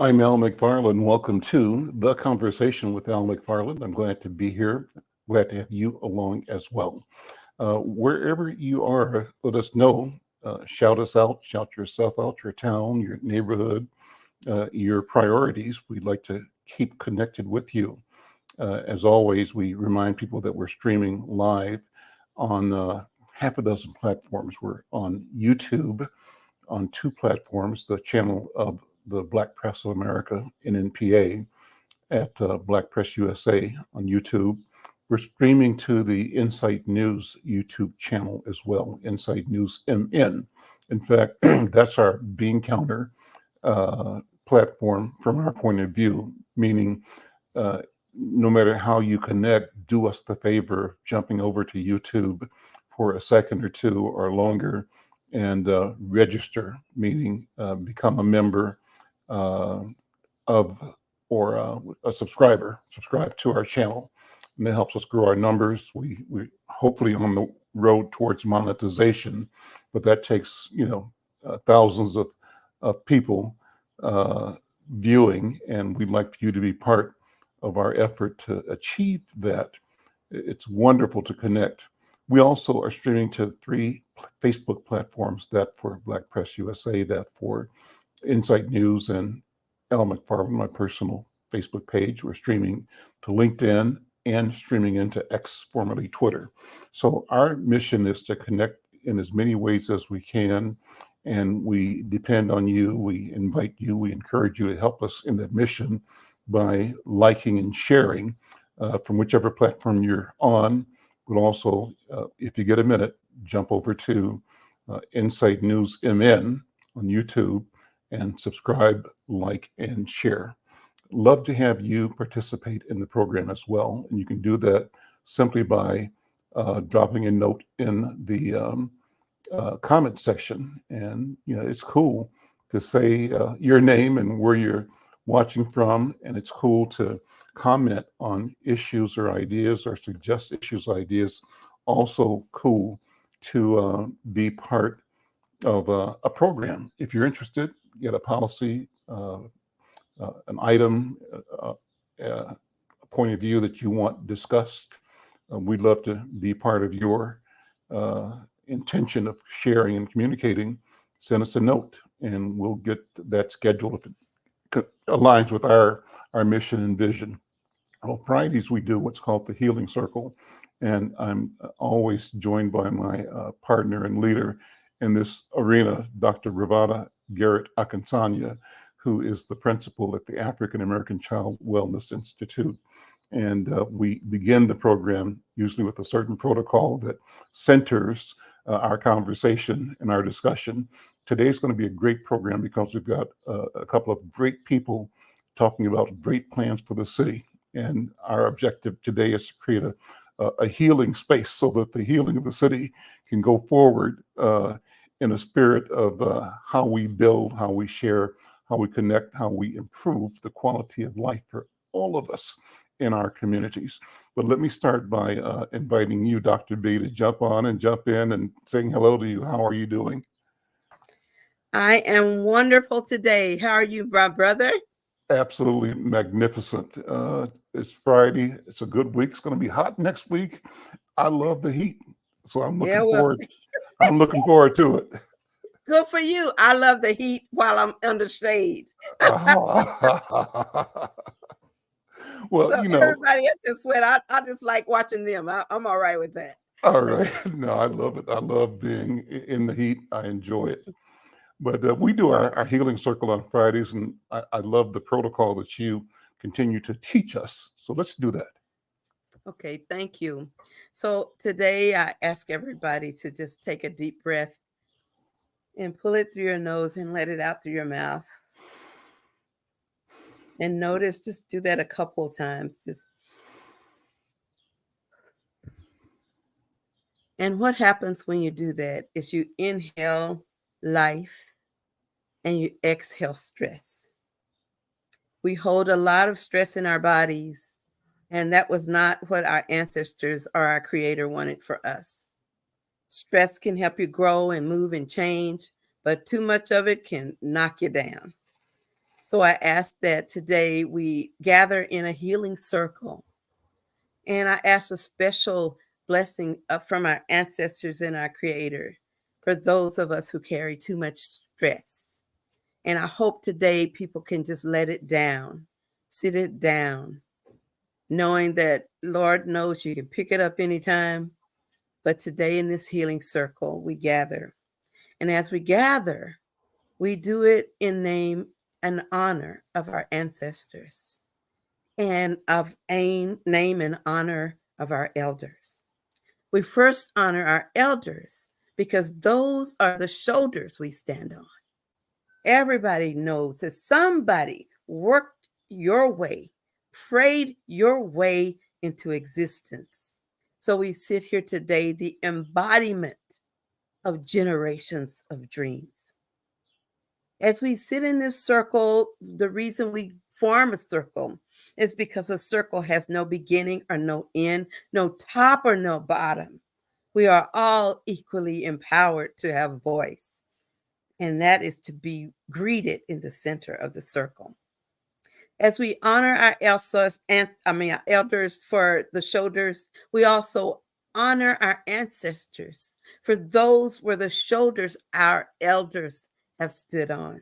I'm Al McFarlane. Welcome to the Conversation with Al McFarlane. I'm glad to be here. Glad to have you along as well. Wherever you are, let us know. Shout us out, shout yourself out, your town, your neighborhood, your priorities. We'd like to keep connected with you. As always, we remind people that we're streaming live on half a dozen platforms. We're on YouTube on two platforms, the channel of the Black Press of America, NNPA, at Black Press USA on YouTube. We're streaming to the Insight News YouTube channel as well, Insight News MN. In fact, that's our bean counter platform from our point of view, meaning no matter how you connect, do us the favor of jumping over to YouTube for a second or two or longer and register, meaning become a member of or a subscribe to our channel. And that helps us grow our numbers. We hopefully on the road towards monetization, but that takes thousands of people viewing, and we'd like for you to be part of our effort to achieve that. It's wonderful to connect. We also are streaming to 3 Facebook platforms, that for Black Press USA, that for Insight News, and Al McFarlane, my personal Facebook page. We're streaming to LinkedIn and streaming into X, formerly Twitter. So our mission is to connect in as many ways as we can, and we depend on you. We invite you, we encourage you to help us in that mission by liking and sharing from whichever platform you're on. But also, if you get a minute, jump over to Insight News MN on YouTube and subscribe, like, and share. Love to have you participate in the program as well. And you can do that simply by dropping a note in the comment section. And it's cool to say your name and where you're watching from, and it's cool to comment on issues or ideas or suggest issues, ideas. Also cool to be part of a program. If you're interested, get a policy, an item, a point of view that you want discussed. We'd love to be part of your intention of sharing and communicating. Send us a note and we'll get that scheduled if it aligns with our mission and vision. On Fridays, we do what's called the Healing Circle, and I'm always joined by my partner and leader in this arena, Dr. Ravada Garrett Akansanya, who is the principal at the African American Child Wellness Institute. And we begin the program usually with a certain protocol that centers our conversation and our discussion. Today's going to be a great program because we've got a couple of great people talking about great plans for the city. And our objective today is to create a healing space so that the healing of the city can go forward in a spirit of how we build, how we share, how we connect, how we improve the quality of life for all of us in our communities. But let me start by inviting you, Dr. B, to jump on and jump in and saying hello to you. How are you doing? I am wonderful today. How are you, my brother? Absolutely magnificent. It's Friday. It's a good week. It's going to be hot next week. I love the heat, so I'm looking forward. I'm looking forward to it. Good for you. I love the heat while I'm under shade. Well, so everybody else can sweat. I just like watching them. I'm all right with that. All right. No, I love it. I love being in the heat. I enjoy it. But we do our healing circle on Fridays, and I love the protocol that you continue to teach us. So let's do that. Okay, thank you. So today I ask everybody to just take a deep breath and pull it through your nose and let it out through your mouth. And notice, just do that a couple of times. And what happens when you do that is you inhale life and you exhale stress. We hold a lot of stress in our bodies, and that was not what our ancestors or our creator wanted for us. Stress can help you grow and move and change, but too much of it can knock you down. So I ask that today we gather in a healing circle. And I ask a special blessing from our ancestors and our Creator for those of us who carry too much stress. And I hope today people can just let it down, sit it down, knowing that Lord knows you can pick it up anytime. But today in this healing circle, we gather. And as we gather, we do it in name and honor of our ancestors and of name and honor of our elders. We first honor our elders because those are the shoulders we stand on. Everybody knows that somebody worked your way, prayed your way into existence. So we sit here today, the embodiment of generations of dreams. As we sit in this circle, the reason we form a circle is because a circle has no beginning or no end, no top or no bottom. We are all equally empowered to have a voice, and that is to be greeted in the center of the circle. As we honor our our elders for the shoulders, we also honor our ancestors for those were the shoulders our elders have stood on.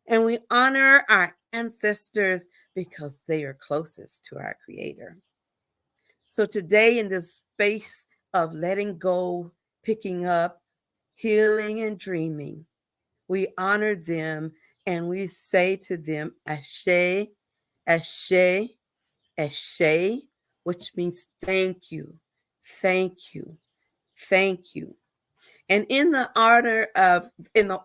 And we honor our ancestors because they are closest to our Creator. So today, in this space of letting go, picking up, healing, and dreaming, we honor them and we say to them, Ashe, Ashe, Ashe, which means thank you, thank you, thank you. And in the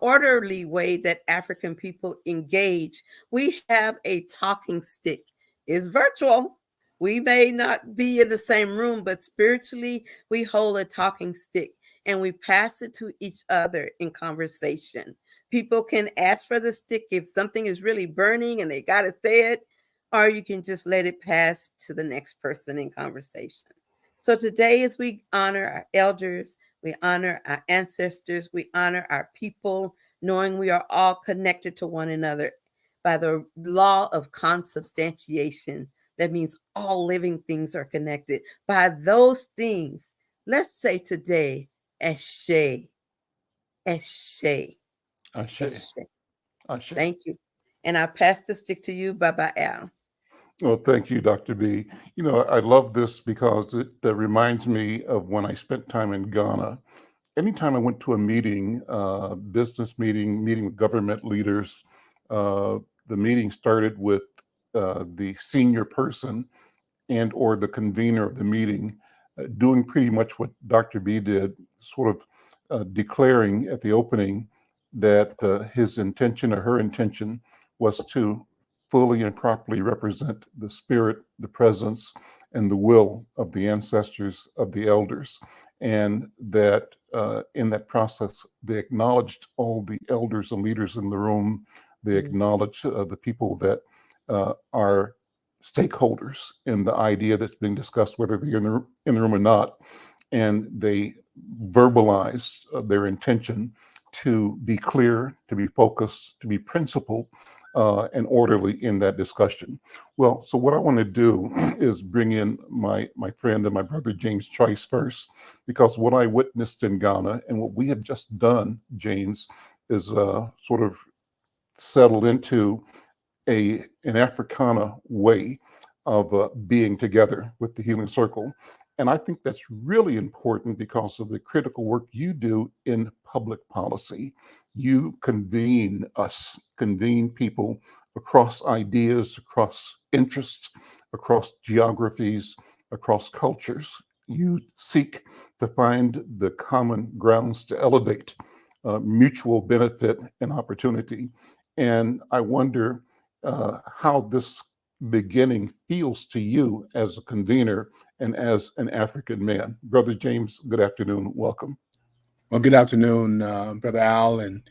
orderly way that African people engage, we have a talking stick. It's virtual. We may not be in the same room, but spiritually, we hold a talking stick and we pass it to each other in conversation. People can ask for the stick if something is really burning and they got to say it, or you can just let it pass to the next person in conversation. So today, as we honor our elders, we honor our ancestors, we honor our people, knowing we are all connected to one another by the law of consubstantiation. That means all living things are connected. By those things, let's say today, Eshe, Eshe, Ashe. Eshe. Ashe. Thank you. And I pass the stick to you, Baba Al. Well, thank you, Dr. B. You know, I love this because it reminds me of when I spent time in Ghana. Anytime I went to a meeting, business meeting with government leaders, the meeting started with the senior person and or the convener of the meeting doing pretty much what Dr. B did, sort of declaring at the opening that his intention or her intention was to fully and properly represent the spirit, the presence, and the will of the ancestors, of the elders. And that in that process, they acknowledged all the elders and leaders in the room. They acknowledged the people that are stakeholders in the idea that's being discussed, whether they're in the room or not, and they verbalize their intention to be clear, to be focused, to be principled, and orderly in that discussion. Well, so what I want to do is bring in my friend and my brother James Trice first, because what I witnessed in Ghana and what we have just done, James, is sort of settled into an Africana way of being together with the Healing Circle. And I think that's really important because of the critical work you do in public policy. You convene us, convene people across ideas, across interests, across geographies, across cultures. You seek to find the common grounds to elevate mutual benefit and opportunity. And I wonder how this beginning feels to you as a convener and as an African man. Brother James, good afternoon. Welcome. Well, good afternoon, Brother Al, and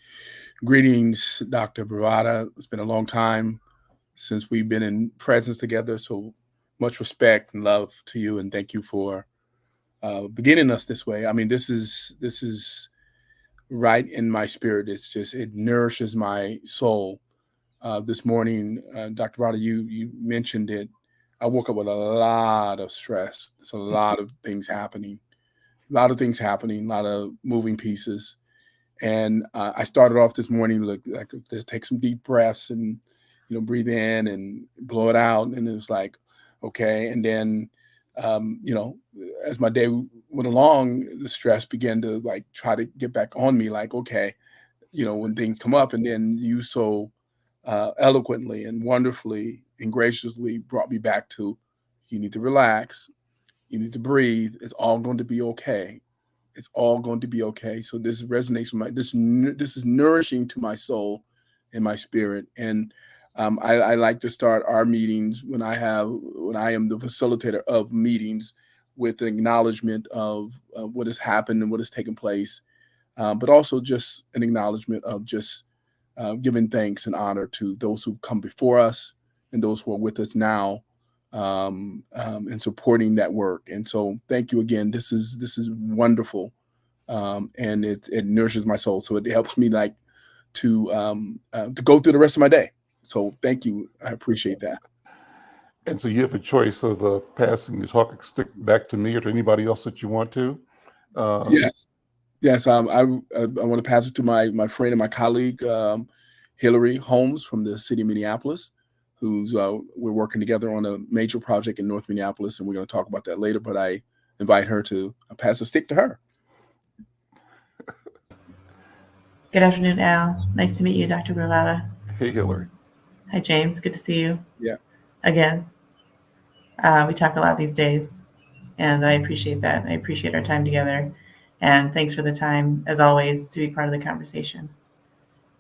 greetings, Dr. Bravada. It's been a long time since we've been in presence together, so much respect and love to you, and thank you for beginning us this way. I mean, this is right in my spirit. It nourishes my soul this morning, Dr. Rada, you mentioned it. I woke up with a lot of stress. There's a lot of things happening, a lot of moving pieces. And I started off this morning, like take some deep breaths and, breathe in and blow it out. And it was like, okay. And then, as my day went along, the stress began to like try to get back on me. Like, okay, when things come up, and then you so eloquently and wonderfully and graciously brought me back to, you need to relax, you need to breathe. It's all going to be okay. It's all going to be okay. So this resonates with this is nourishing to my soul and my spirit. And I like to start our meetings when I am the facilitator of meetings with the acknowledgement of what has happened and what has taken place, but also just an acknowledgement of just giving thanks and honor to those who come before us and those who are with us now, and supporting that work. And so thank you again. This is wonderful. And it nourishes my soul. So it helps me like to go through the rest of my day. So thank you. I appreciate that. And so you have a choice of passing the talking stick back to me or to anybody else that you want to. Yes. I want to pass it to my friend and my colleague, Hillary Holmes from the city of Minneapolis, who's we're working together on a major project in North Minneapolis, and we're going to talk about that later. But I invite her to pass the stick to her. Good afternoon, Al. Nice to meet you, Dr. Bravada. Hey, Hillary. Hi, James. Good to see you. Yeah. Again. We talk a lot these days, and I appreciate that. I appreciate our time together. And thanks for the time, as always, to be part of the conversation.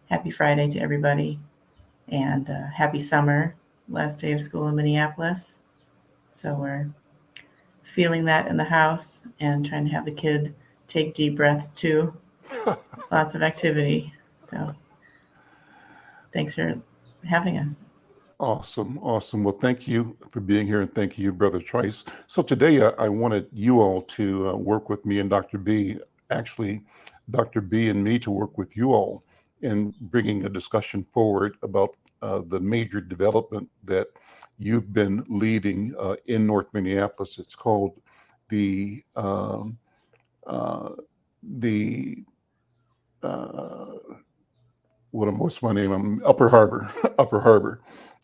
Happy Friday to everybody, and happy summer, last day of school in Minneapolis. So we're feeling that in the house and trying to have the kid take deep breaths too. Lots of activity. So thanks for having us. Awesome. Well, thank you for being here, and thank you, Brother Trice. So today I wanted you all to work with me and Dr. B, actually Dr. B and me to work with you all in bringing a discussion forward about the major development that you've been leading in North Minneapolis. It's called what's my name? I'm Upper Harbor.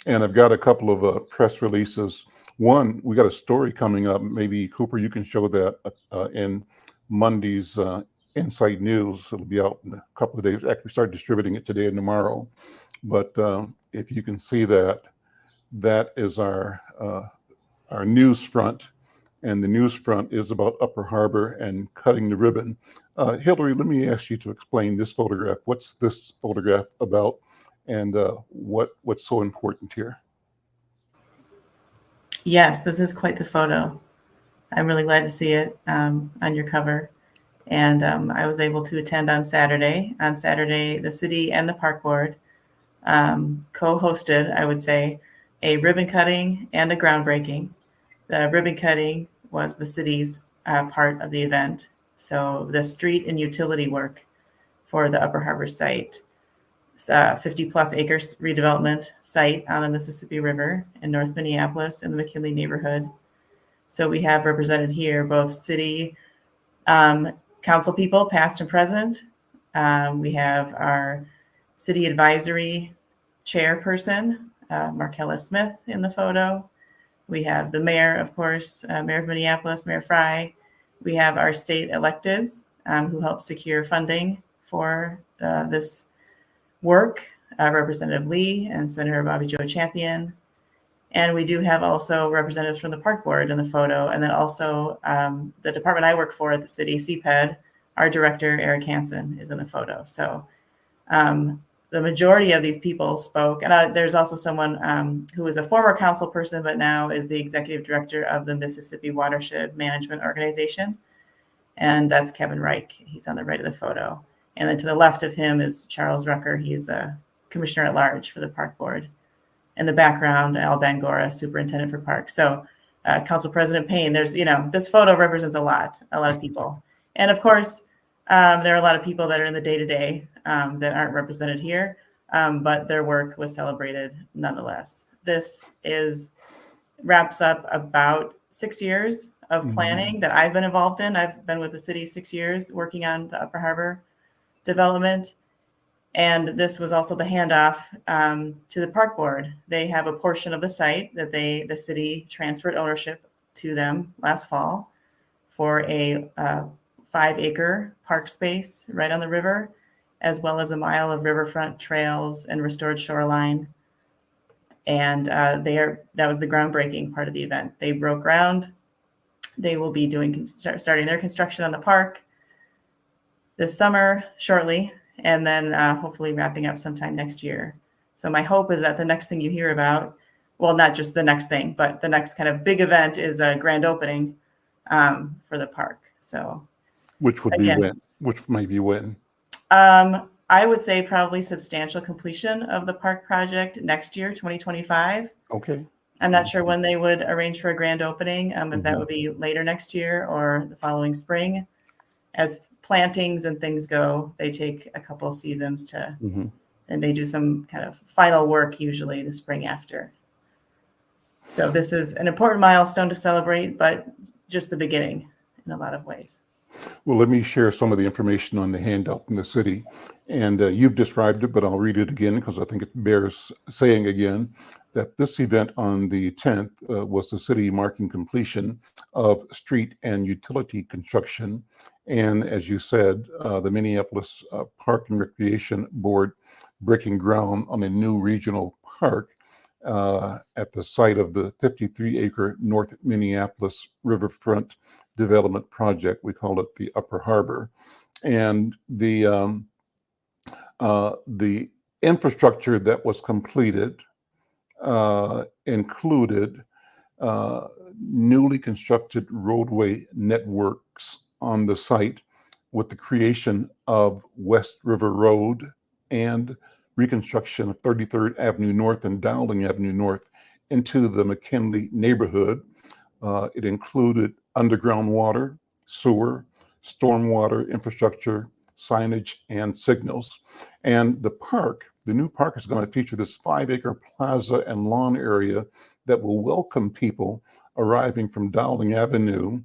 And I've got a couple of press releases. One, we got a story coming up. Maybe Cooper, you can show that in Monday's Insight News. It'll be out in a couple of days. Actually, we start distributing it today and tomorrow. But if you can see that, that is our news front. And the news front is about Upper Harbor and cutting the ribbon. Hillary, let me ask you to explain this photograph. What's this photograph about, and what's so important here? Yes, this is quite the photo. I'm really glad to see it on your cover. And I was able to attend on Saturday. On Saturday, the city and the park board co-hosted, I would say, a ribbon cutting and a groundbreaking. The ribbon cutting was the city's part of the event. So the street and utility work for the Upper Harbor site. It's a 50-plus acres redevelopment site on the Mississippi River in North Minneapolis in the McKinley neighborhood. So we have represented here both city council people, past and present. We have our city advisory chairperson, Markella Smith, in the photo. We have the mayor, of course, Mayor of Minneapolis, Mayor Fry. We have our state electeds who helped secure funding for this work, Representative Lee and Senator Bobby Joe Champion. And we do have also representatives from the park board in the photo, and then also the department I work for at the city, CPED, our director, Eric Hansen, is in the photo. So the majority of these people spoke. And there's also someone who was a former council person, but now is the executive director of the Mississippi Watershed Management Organization. And that's Kevin Reich. He's on the right of the photo. And then to the left of him is Charles Rucker. He's the commissioner at large for the park board. In the background, Al Bangora, superintendent for parks. So Council President Payne, there's, this photo represents a lot of people. And of course, there are a lot of people that are in the day-to-day that aren't represented here. but their work was celebrated nonetheless. This wraps up about 6 years of planning that I've been involved in. I've been with the city 6 years working on the Upper Harbor development. And this was also the handoff to the park board. They have a portion of the site that the city transferred ownership to them last fall for a 5-acre park space right on the river, as well as a mile of riverfront trails and restored shoreline. And that was the groundbreaking part of the event. They broke ground. They will be starting their construction on the park this summer shortly, and then hopefully wrapping up sometime next year. So my hope is that the next thing you hear about, well, not just the next thing, but the next kind of big event is a grand opening for the park. So, which would again, be when? Which may be when? I would say probably substantial completion of the park project next year, 2025. Okay. I'm not sure when they would arrange for a grand opening, if that would be later next year or the following spring. As plantings and things go, they take a couple of seasons to, and they do some kind of final work usually the spring after. So this is an important milestone to celebrate, but just the beginning in a lot of ways. Well, let me share some of the information on the handout in the city. And you've described it, but I'll read it again because I think it bears saying again that this event on the 10th was the city marking completion of street and utility construction. And as you said, the Minneapolis Park and Recreation Board breaking ground on a new regional park at the site of the 53-acre North Minneapolis Riverfront Development Project. We call it the Upper Harbor. And the infrastructure that was completed included newly constructed roadway networks on the site with the creation of West River Road and reconstruction of 33rd Avenue North and Dowling Avenue North into the McKinley neighborhood. It included underground water, sewer, stormwater infrastructure, signage, and signals. And the new park is going to feature this 5-acre plaza and lawn area that will welcome people arriving from Dowling Avenue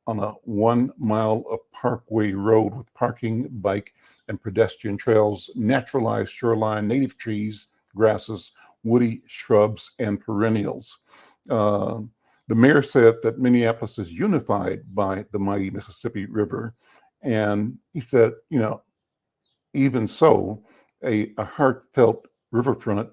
on a 1 mile of parkway road with parking, bike, and pedestrian trails, naturalized shoreline, native trees, grasses, woody shrubs, and perennials. The mayor said that Minneapolis is unified by the mighty Mississippi River. And he said, even so, a heartfelt riverfront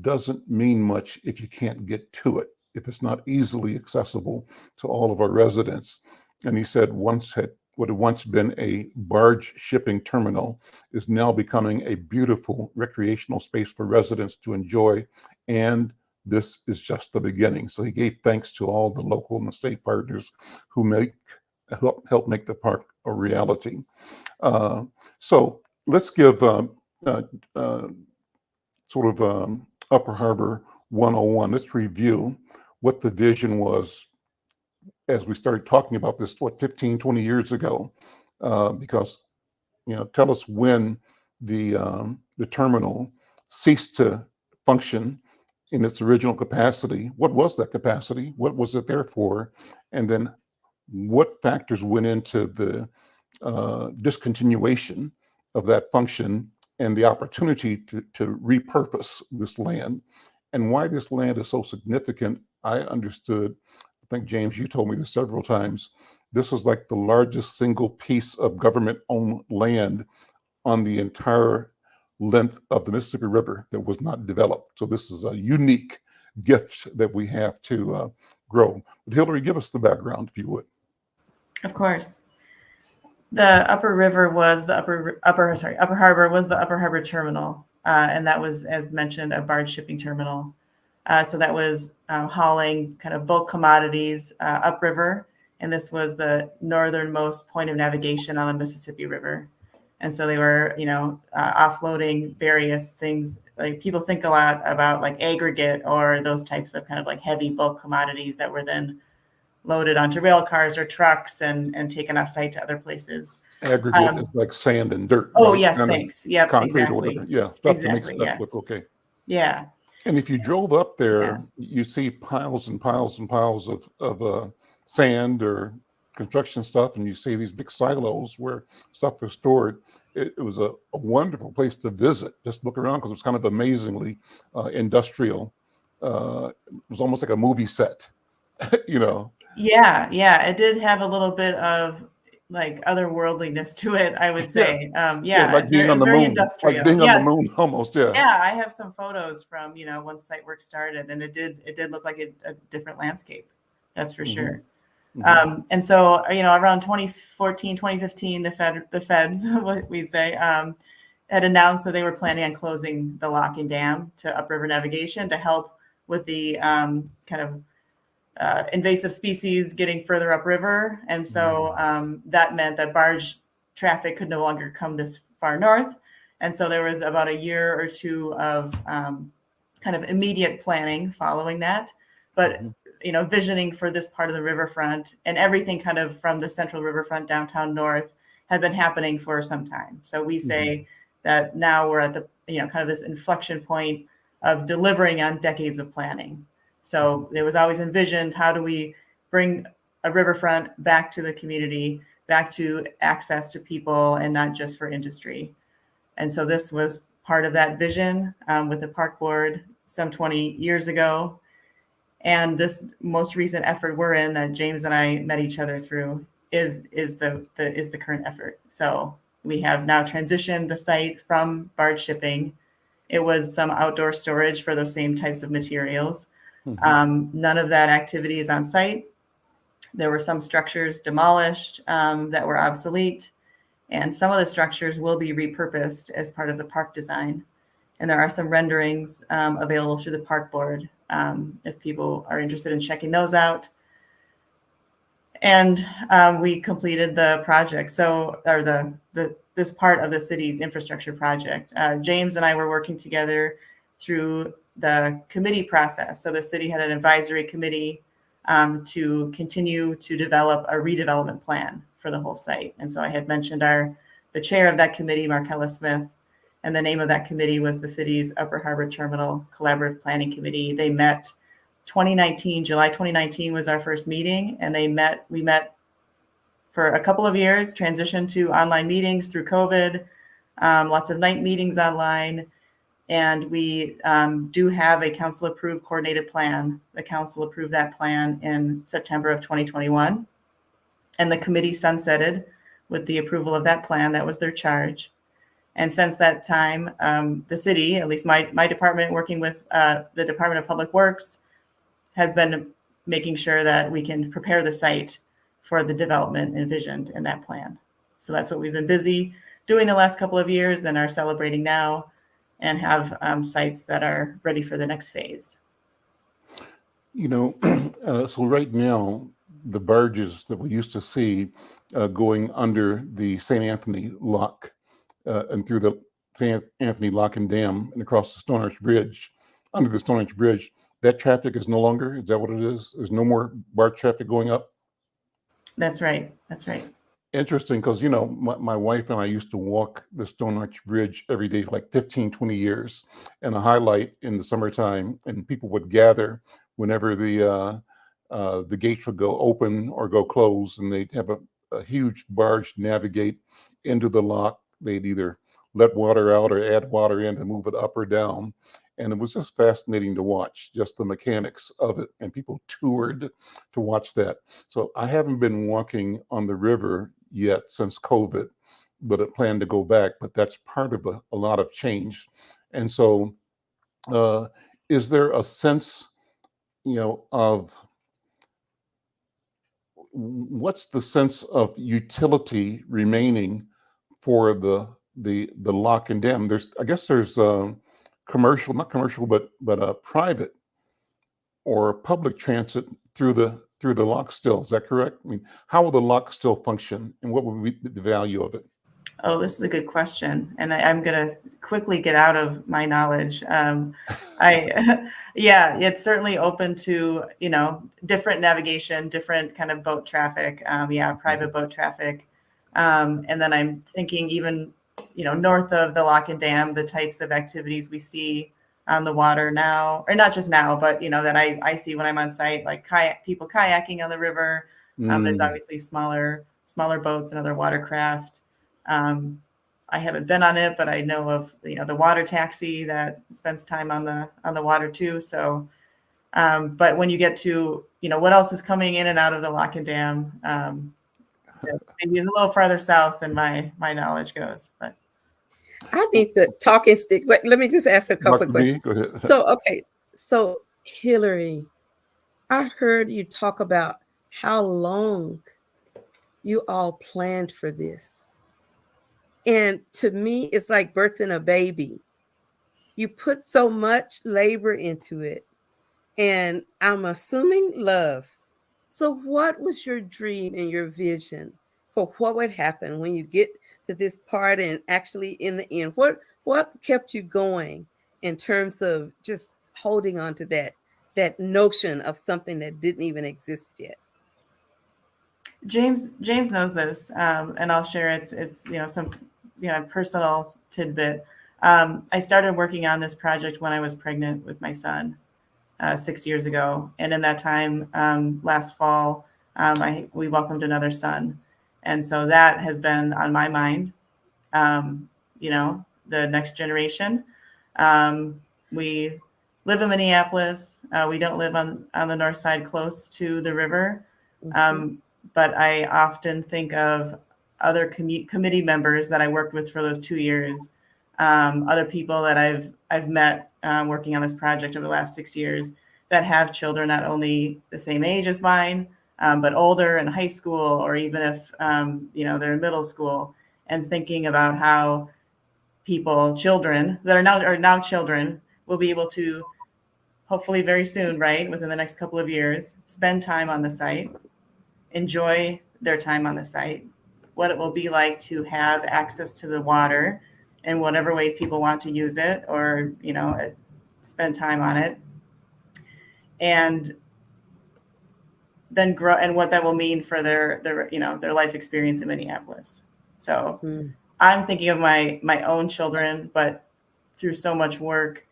doesn't mean much if you can't get to it, if it's not easily accessible to all of our residents. And he said what had once been a barge shipping terminal is now becoming a beautiful recreational space for residents to enjoy. And this is just the beginning. So he gave thanks to all the local and state partners who help make the park a reality. So let's give sort of Upper Harbor 101. Let's review what the vision was as we started talking about this, 15, 20 years ago, because, tell us when the terminal ceased to function in its original capacity. What was that capacity? What was it there for? And then what factors went into the discontinuation of that function and the opportunity to repurpose this land, and why this land is so significant? I understood, I think, James, you told me this several times, this is like the largest single piece of government-owned land on the entire length of the Mississippi River that was not developed. So this is a unique gift that we have to grow. But Hillary, give us the background, if you would. Of course. The Upper River was the Upper Harbor was the Upper Harbor terminal, and that was, as mentioned, a barge shipping terminal. So that was hauling kind of bulk commodities upriver, and this was the northernmost point of navigation on the Mississippi River. And so they were, offloading various things. Like, people think a lot about like aggregate or those types of kind of like heavy bulk commodities that were then loaded onto rail cars or trucks and taken off site to other places. Aggregate is like sand and dirt, Oh, right? yes, Kind of thanks. Yep, concrete or exactly. whatever. Yeah, stuff to make Exactly, stuff look yes. okay. Yeah. And if you drove up there, Yeah. you see piles and piles and piles of sand or construction stuff, and you see these big silos where stuff is stored. It was a wonderful place to visit. Just look around because it was kind of amazingly industrial. It was almost like a movie set, you know. Yeah, yeah, it did have a little bit of like otherworldliness to it, I would Yeah, say. yeah, Yeah, like being it on was the very moon, like industrial. being on the Yes. moon almost. Yeah. Yeah, I have some photos from, once site work started, and it did look like a different landscape. That's for Mm-hmm. sure. Mm-hmm. And so, around 2014, 2015, the feds, what we'd say, had announced that they were planning on closing the lock and dam to upriver navigation to help with the kind of invasive species getting further upriver. And so that meant that barge traffic could no longer come this far north. And so there was about a year or two of kind of immediate planning following that. But visioning for this part of the riverfront and everything kind of from the central riverfront downtown north had been happening for some time. So we say that now we're at the, kind of this inflection point of delivering on decades of planning. So it was always envisioned, how do we bring a riverfront back to the community, back to access to people and not just for industry. And so this was part of that vision with the park board some 20 years ago. And this most recent effort we're in, that James and I met each other through, is the current effort. So we have now transitioned the site from barge shipping. It was some outdoor storage for those same types of materials. None of that activity is on site. There were some structures demolished that were obsolete, and some of the structures will be repurposed as part of the park design. And there are some renderings available through the park board if people are interested in checking those out. And we completed the project. This part of the city's infrastructure project. James and I were working together through the committee process. So the city had an advisory committee to continue to develop a redevelopment plan for the whole site. And so I had mentioned the chair of that committee, Markella Smith, and the name of that committee was the city's Upper Harbor Terminal Collaborative Planning Committee. They met July 2019 was our first meeting, and we met for a couple of years, transitioned to online meetings through COVID, lots of night meetings online. And we do have a council approved coordinated plan. The council approved that plan in September of 2021. And the committee sunsetted with the approval of that plan. That was their charge. And since that time, the city, at least my department, working with the Department of Public Works, has been making sure that we can prepare the site for the development envisioned in that plan. So that's what we've been busy doing the last couple of years and are celebrating now, and have sites that are ready for the next phase. So right now, the barges that we used to see going under the St. Anthony Lock and through the St. Anthony Lock and Dam and across the Stone Arch Bridge, under the Stone Arch Bridge, that traffic is no longer, is that what it is? There's no more barge traffic going up? That's right. That's right. Interesting, because my wife and I used to walk the Stone Arch Bridge every day for like 15, 20 years, and a highlight in the summertime, and people would gather whenever the gates would go open or go close, and they'd have a huge barge navigate into the lock. They'd either let water out or add water in and move it up or down. And it was just fascinating to watch, just the mechanics of it. And people toured to watch that. So I haven't been walking on the river yet since COVID, but I plan to go back. But that's part of a lot of change. And so is there a sense, of what's the sense of utility remaining for the lock and dam? I guess there's commercial, not commercial, but private or public transit through the lock still. Is that correct? I mean, how will the lock still function, and what would be the value of it? Oh, this is a good question, and I'm going to quickly get out of my knowledge. Yeah, it's certainly open to different navigation, different kind of boat traffic. Private boat traffic. And then I'm thinking even, north of the Lock and Dam, the types of activities we see on the water now, or not just now, but, that I see when I'm on site, like people kayaking on the river. There's obviously smaller boats and other watercraft. I haven't been on it, but I know of, the water taxi that spends time on the water too. So, but when you get to, what else is coming in and out of the Lock and Dam, maybe it's a little farther south than my knowledge goes, but. I need to talking stick. Wait, let me just ask a couple of questions. Go ahead. So Hillary, I heard you talk about how long you all planned for this. And to me, it's like birthing a baby. You put so much labor into it, and I'm assuming love. So what was your dream and your vision for what would happen when you get to this part and actually in the end? What kept you going in terms of just holding on to that notion of something that didn't even exist yet? James knows this, and I'll share it's some personal tidbit. I started working on this project when I was pregnant with my son 6 years ago, and in that time, last fall, we welcomed another son, and so that has been on my mind. The next generation. We live in Minneapolis. We don't live on the north side close to the river. But I often think of other committee members that I worked with for those 2 years, other people that I've met working on this project over the last 6 years that have children not only the same age as mine, but older in high school, or even if they're in middle school, and thinking about how children that are now children will be able to hopefully very soon, right, within the next couple of years, spend time on the site, enjoy their time on the site, what it will be like to have access to the water in whatever ways people want to use it, or spend time on it, and then grow, and what that will mean for their life experience in Minneapolis. So I'm thinking of my own children, but through so much work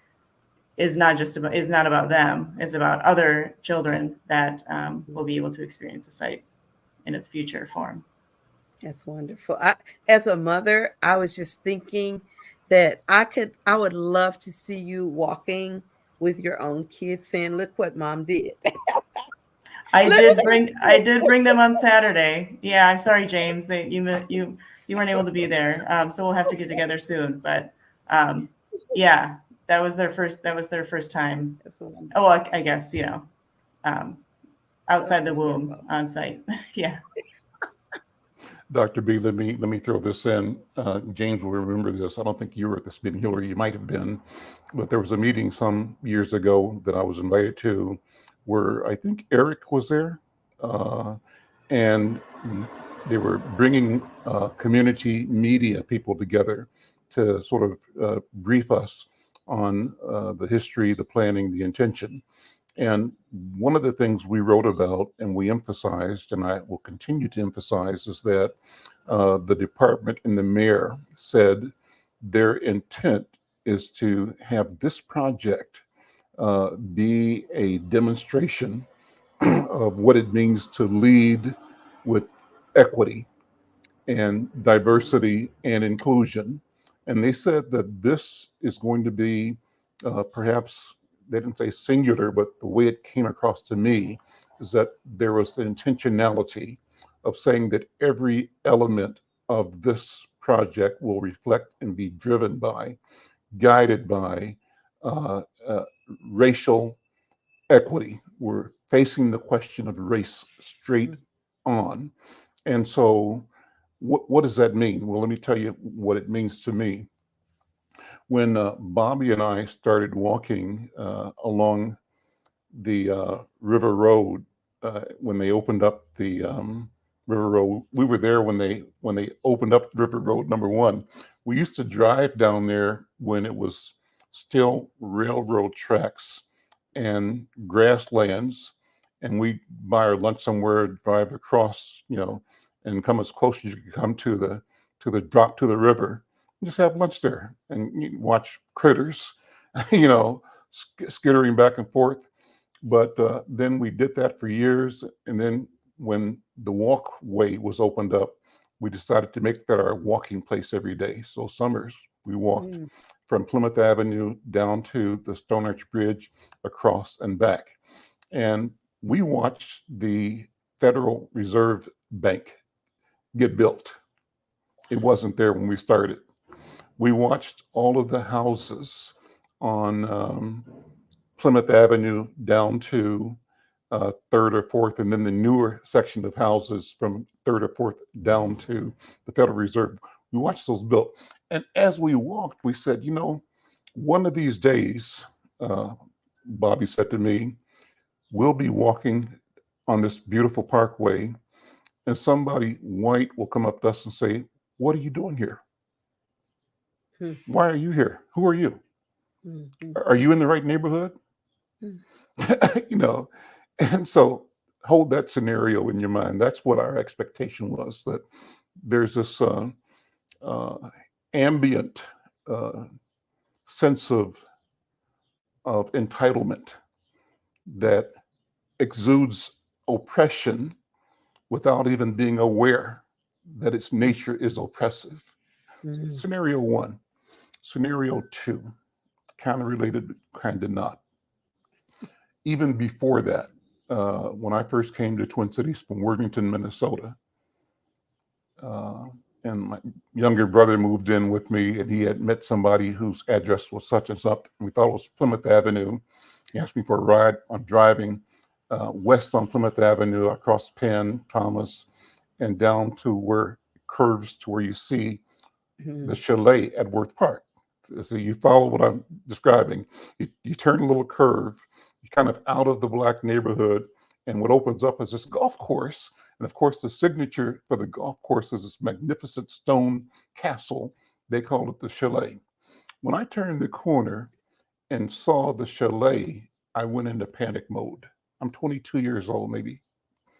is not about them. It's about other children that will be able to experience the site in its future form. That's wonderful. As a mother, I was just thinking that I would love to see you walking with your own kids saying, "Look what mom did." I did bring them on Saturday. Yeah, I'm sorry, James. You weren't able to be there. So we'll have to get together soon. But yeah, that was their first time. Oh, I guess, outside the womb on site. Yeah. Dr. B, let me throw this in. James will remember this. I don't think you were at this meeting, Hillary. You might have been, but there was a meeting some years ago that I was invited to, where I think Eric was there, and they were bringing community media people together to sort of brief us on the history, the planning, the intention. And one of the things we wrote about and we emphasized, and I will continue to emphasize, is that the department and the mayor said their intent is to have this project be a demonstration of what it means to lead with equity and diversity and inclusion. And they said that this is going to be perhaps, they didn't say singular, but the way it came across to me is that there was the intentionality of saying that every element of this project will reflect and be driven by, guided by racial equity. We're facing the question of race straight on. And so what does that mean? Well, let me tell you what it means to me. When Bobby and I started walking along the River Road, when they opened up the River Road, we were there when they opened up River Road #1. We used to drive down there when it was still railroad tracks and grasslands, and we buy our lunch somewhere, drive across, and come as close as you can come to the drop to the river. And just have lunch there and you watch critters, skittering back and forth. But then we did that for years, and then when the walkway was opened up, we decided to make that our walking place every day. So summers we walked from Plymouth Avenue down to the Stone Arch Bridge, across and back. And we watched the Federal Reserve Bank get built. It wasn't there when we started. We watched all of the houses on Plymouth Avenue down to 3rd or 4th, and then the newer section of houses from 3rd or 4th down to the Federal Reserve. We watched those built. And as we walked, we said, one of these days, Bobby said to me, we'll be walking on this beautiful parkway, and somebody white will come up to us and say, what are you doing here? Why are you here? Who are you? Are you in the right neighborhood? And so hold that scenario in your mind. That's what our expectation was, that there's this ambient sense of entitlement that exudes oppression without even being aware that its nature is oppressive. Scenario 1. Scenario 2, kind of related, but kind of not. Even before that, when I first came to Twin Cities from Worthington, Minnesota, and my younger brother moved in with me, and he had met somebody whose address was such and such. We thought it was Plymouth Avenue. He asked me for a ride. I'm driving west on Plymouth Avenue, across Penn, Thomas, and down to where it curves to where you see the chalet at Worth Park. So you follow what I'm describing. You turn a little curve, you're kind of out of the Black neighborhood, and what opens up is this golf course. And of course, the signature for the golf course is this magnificent stone castle. They call it the chalet. When I turned the corner and saw the chalet, I went into panic mode. I'm 22 years old, maybe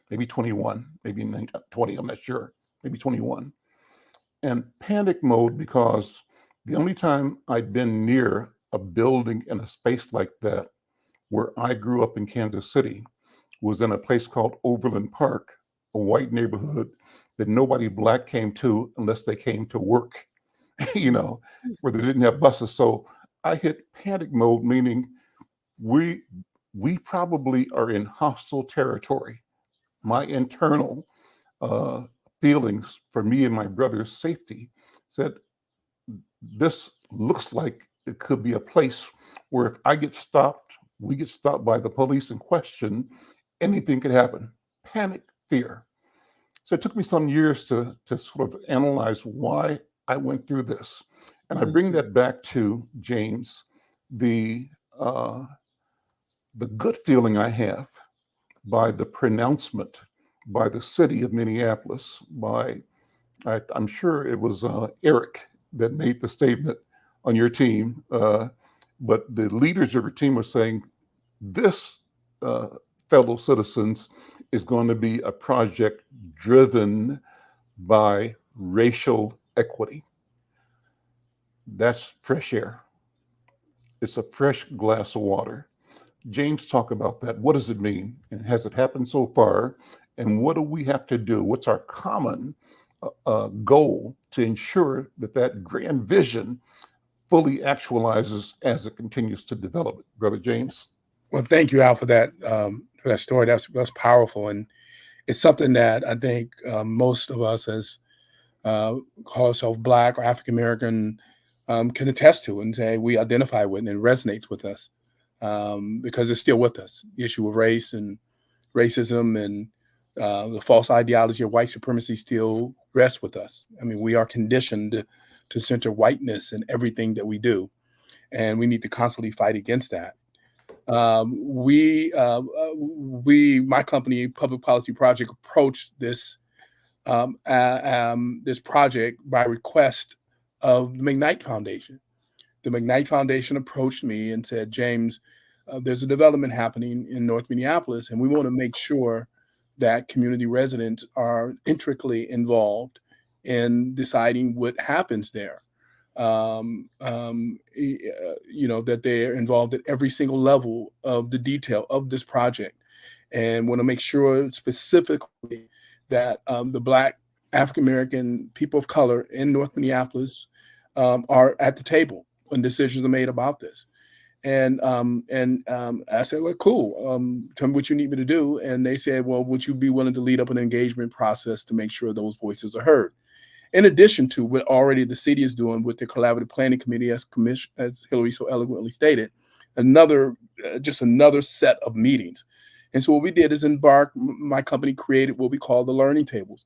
21, maybe 20, I'm not sure, maybe 21. And panic mode because the only time I'd been near a building in a space like that, where I grew up in Kansas City, was in a place called Overland Park, a white neighborhood that nobody Black came to unless they came to work, where they didn't have buses. So I hit panic mode, meaning we probably are in hostile territory. My internal feelings for me and my brother's safety said, this looks like it could be a place where if I get stopped, we get stopped by the police and questioned, anything could happen. Panic, fear. So it took me some years to sort of analyze why I went through this. And I bring that back to, James, the good feeling I have by the pronouncement by the city of Minneapolis, I'm sure it was Eric that made the statement on your team, but the leaders of your team were saying, this, fellow citizens, is going to be a project driven by racial equity. That's fresh air. It's a fresh glass of water. James, talk about that. What does it mean? And has it happened so far? And what do we have to do? What's our common goal to ensure that grand vision fully actualizes as it continues to develop? Brother James? Well, thank you, Al, for that story. That's powerful. And it's something that I think most of us as call ourselves Black or African American can attest to and say we identify with, and it resonates with us because it's still with us. The issue of race and racism and the false ideology of white supremacy still rests with us. I mean, we are conditioned to center whiteness in everything that we do, and we need to constantly fight against that. My company, Public Policy Project, approached this this project by request of the McKnight Foundation. The McKnight Foundation approached me and said, James, there's a development happening in North Minneapolis, and we want to make sure that community residents are intricately involved in deciding what happens there. That they're involved at every single level of the detail of this project, and want to make sure specifically that the Black African American people of color in North Minneapolis are at the table when decisions are made about this. And I said, well, cool. Tell me what you need me to do. And they said, well, would you be willing to lead up an engagement process to make sure those voices are heard? In addition to what already the city is doing with the Collaborative Planning Committee, as Hillary so eloquently stated, just another set of meetings. And so what we did is my company created what we call the learning tables.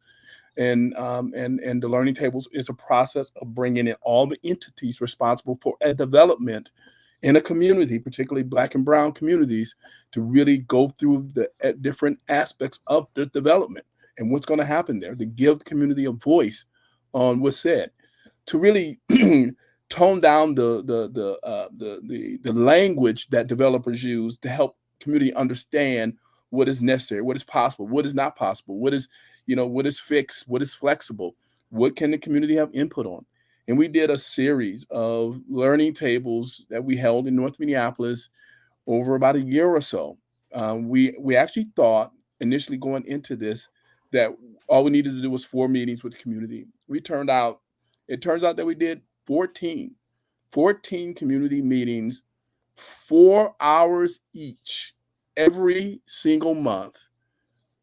And the learning tables is a process of bringing in all the entities responsible for a development in a community, particularly Black and Brown communities, to really go through the different aspects of the development and what's going to happen there, to give the community a voice on what's said, to really tone down the language that developers use to help community understand what is necessary, what is possible, what is not possible, what is fixed, what is flexible, what can the community have input on. And we did a series of learning tables that we held in North Minneapolis over about a year or so. We actually thought initially going into this that all we needed to do was 4 meetings with the community. It turns out that we did 14 community meetings, 4 hours each, every single month,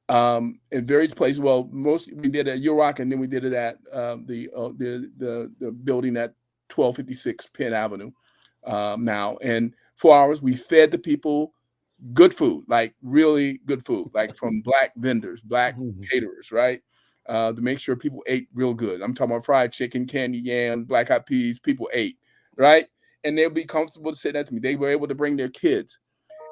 in various places. Well, most we did at UROC, and then we did it at the building at 1256 Penn Avenue now. And 4 hours, we fed the people good food, like really good food, like from Black vendors, Black caterers, right? To make sure people ate real good. I'm talking about fried chicken, candy yam, black eyed peas. People ate, right? And they'll be comfortable to sit next to me. They were able to bring their kids.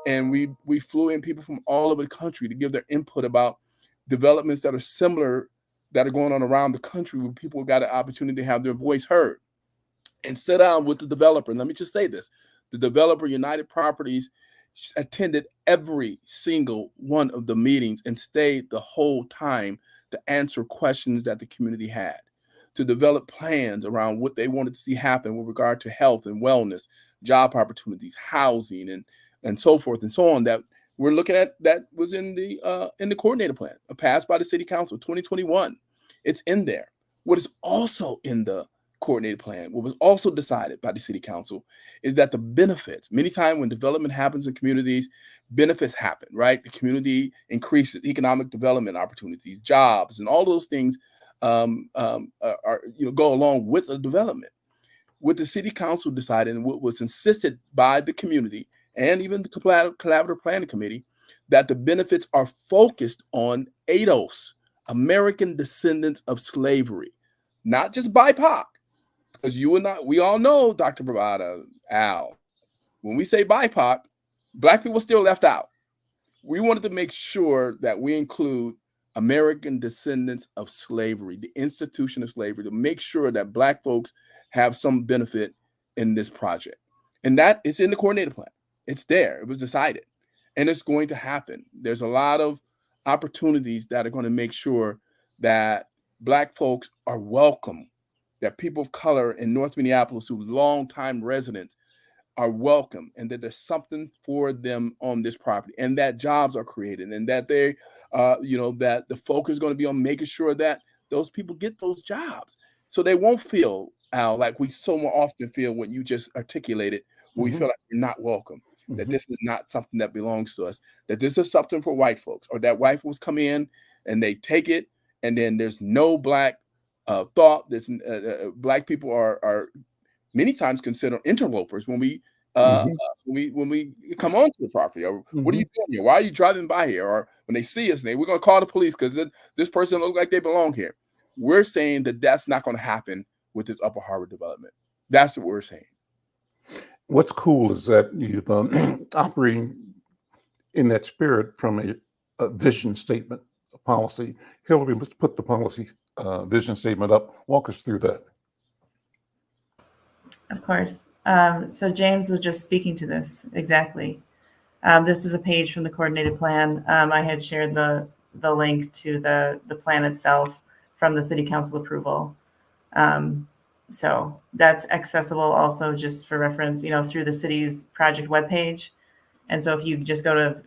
And we flew in people from all over the country to give their input about developments that are similar, that are going on around the country, where people got an opportunity to have their voice heard. And sit down with the developer. And let me just say this. The developer, United Properties, attended every single one of the meetings and stayed the whole time to answer questions that the community had, to develop plans around what they wanted to see happen with regard to health and wellness, job opportunities, housing, and so forth and so on, that we're looking at, that was in the coordinator plan passed by the city council 2021. It's in there. What is also in the coordinated plan, what was also decided by the city council, is that the benefits, many times when development happens in communities, benefits happen, right? The community increases economic development opportunities, jobs, and all those things go along with the development. What the city council decided, and what was insisted by the community and even the collaborative planning committee, that the benefits are focused on ADOS, American descendants of slavery, not just BIPOC. Because we all know, Dr. Bravada, Al, when we say BIPOC, Black people still left out. We wanted to make sure that we include American descendants of slavery, the institution of slavery, to make sure that Black folks have some benefit in this project. And that is in the coordinated plan. It's there. It was decided. And it's going to happen. There's a lot of opportunities that are going to make sure that Black folks are welcome, that people of color in North Minneapolis, who are longtime residents, are welcome, and that there's something for them on this property, and that jobs are created, and that they, that the focus is going to be on making sure that those people get those jobs, so they won't feel, Al, like we so more often feel when you just articulated, when we feel like we're not welcome, that this is not something that belongs to us, that this is something for white folks, or that white folks come in and they take it, and then there's no Black thought. There's Black people are many times considered interlopers when we come onto the property. Or what are you doing here? Why are you driving by here? Or when they see us, we're going to call the police because this person looks like they belong here. We're saying that that's not going to happen with this Upper Harbor development. That's what we're saying. What's cool is that you've operating in that spirit from a vision statement, a policy. Hillary, let's put the policy vision statement up. Walk us through that. Of course. So James was just speaking to this exactly. This is a page from the coordinated plan. I had shared the the link to the plan itself from the city council approval. So that's accessible also, just for reference, through the city's project webpage. And so if you just go to,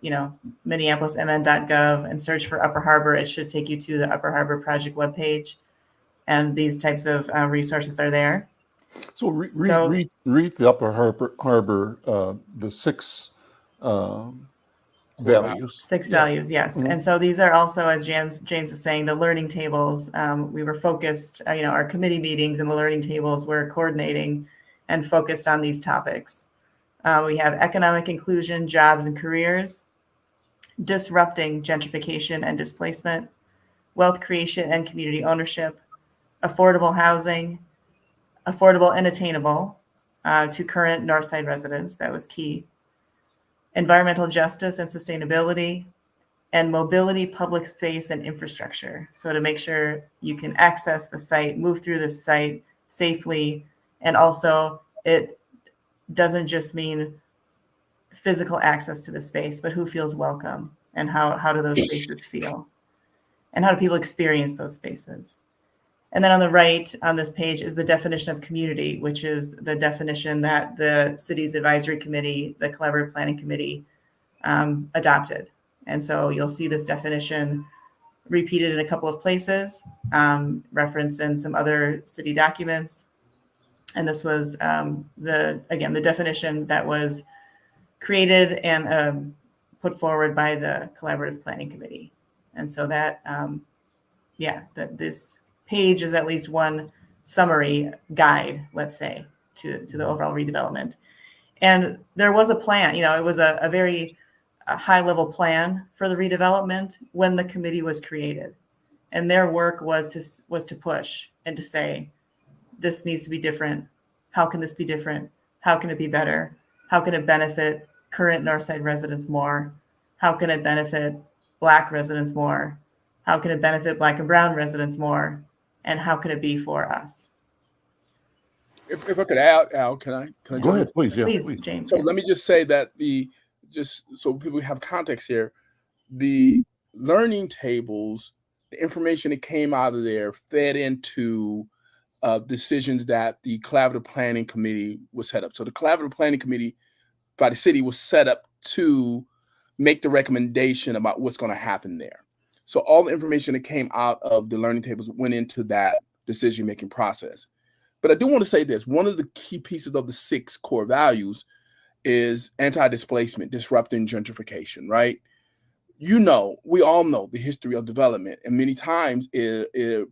minneapolismn.gov and search for Upper Harbor, it should take you to the Upper Harbor project webpage. And these types of resources are there. So read the Upper Harbor, the 6 values. 6 values, yes. Mm-hmm. And so these are also, as James was saying, the learning tables. We were focused, our committee meetings and the learning tables were coordinating and focused on these topics. We have economic inclusion, jobs and careers, disrupting gentrification and displacement, wealth creation and community ownership, affordable housing, affordable and attainable to current Northside residents. That was key. Environmental justice and sustainability, and mobility, public space, and infrastructure. So to make sure you can access the site, move through the site safely, and also it doesn't just mean physical access to the space, but who feels welcome, and how do those spaces feel, and how do people experience those spaces. And then on the right on this page is the definition of community, which is the definition that the city's advisory committee, the collaborative planning committee, adopted. And so you'll see this definition repeated in a couple of places, referenced in some other city documents. And this was the definition that was created and put forward by the collaborative planning committee. And so that, this page is at least one summary guide, let's say, to the overall redevelopment. And there was a plan, it was a very high level plan for the redevelopment when the committee was created. And their work was to push and to say, this needs to be different. How can this be different? How can it be better? How can it benefit current Northside residents more? How can it benefit Black residents more? How can it benefit Black and Brown residents more? And how can it be for us? If I could add, Al, can I go ahead, please? Yeah, please, James. So let me just say that just so people have context here, the learning tables, the information that came out of there fed into decisions that the collaborative planning committee was set up. So the collaborative planning committee by the city was set up to make the recommendation about what's going to happen there. So all the information that came out of the learning tables went into that decision-making process. But I do want to say this. One of the key pieces of the 6 core values is anti-displacement, disrupting gentrification, right? We all know the history of development. And many times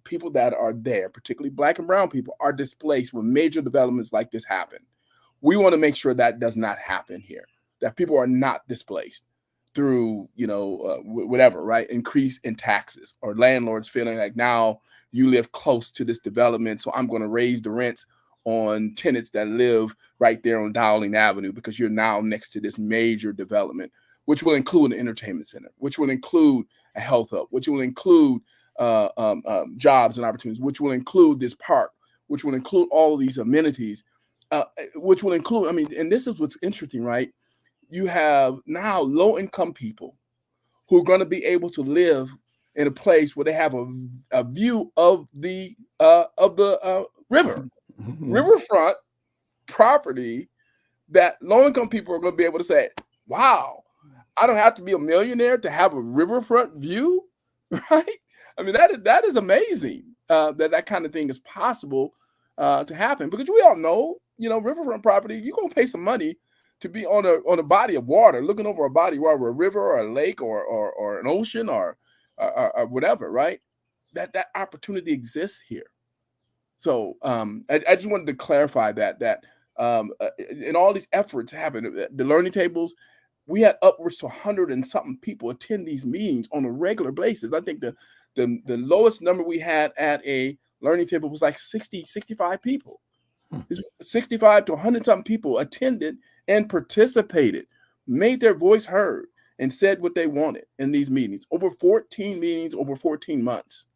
people that are there, particularly Black and Brown people, are displaced when major developments like this happen. We want to make sure that does not happen here, that people are not displaced through, whatever, right? Increase in taxes, or landlords feeling like, now you live close to this development, so I'm going to raise the rents on tenants that live right there on Dowling Avenue because you're now next to this major development, which will include an entertainment center, which will include a health hub, which will include jobs and opportunities, which will include this park, which will include all of these amenities, which will include, and this is what's interesting, right? You have now low-income people who are going to be able to live in a place where they have a view of the river, riverfront property, that low-income people are going to be able to say, wow, I don't have to be a millionaire to have a riverfront view, right? That is amazing that kind of thing is possible to happen, because we all know, riverfront property, you're going to pay some money to be on a body of water, looking over a body of water, a river or a lake or an ocean or whatever, right? That opportunity exists here. So I just wanted to clarify that in all these efforts happen, the learning tables, we had upwards to 100 and something people attend these meetings on a regular basis. I think the lowest number we had at a learning table was like 60, 65 people. 65 to 100 something people attended and participated, made their voice heard, and said what they wanted in these meetings. Over 14 meetings, over 14 months.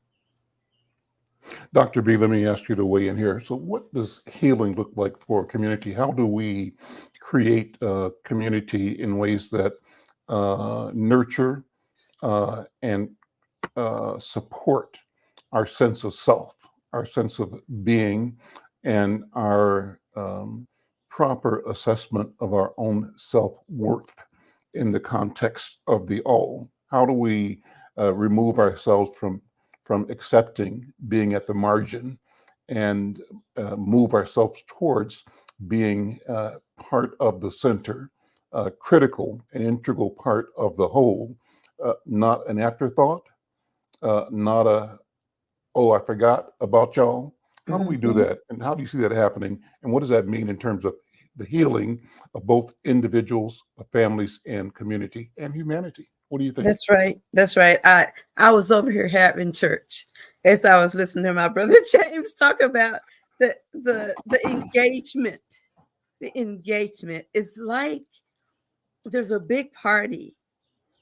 Dr. B, let me ask you to weigh in here. So what does healing look like for a community? How do we create a community in ways that nurture and support our sense of self, our sense of being, and our proper assessment of our own self-worth in the context of the all. How do we remove ourselves from accepting being at the margin and move ourselves towards being part of the center, critical and integral part of the whole, not an afterthought, not a, oh, I forgot about y'all. How do we do that? And how do you see that happening? And what does that mean in terms of the healing of both individuals, families, and community and humanity? What do you think? That's right. That's right. I was over here having church as I was listening to my brother James talk about the engagement. The engagement is like there's a big party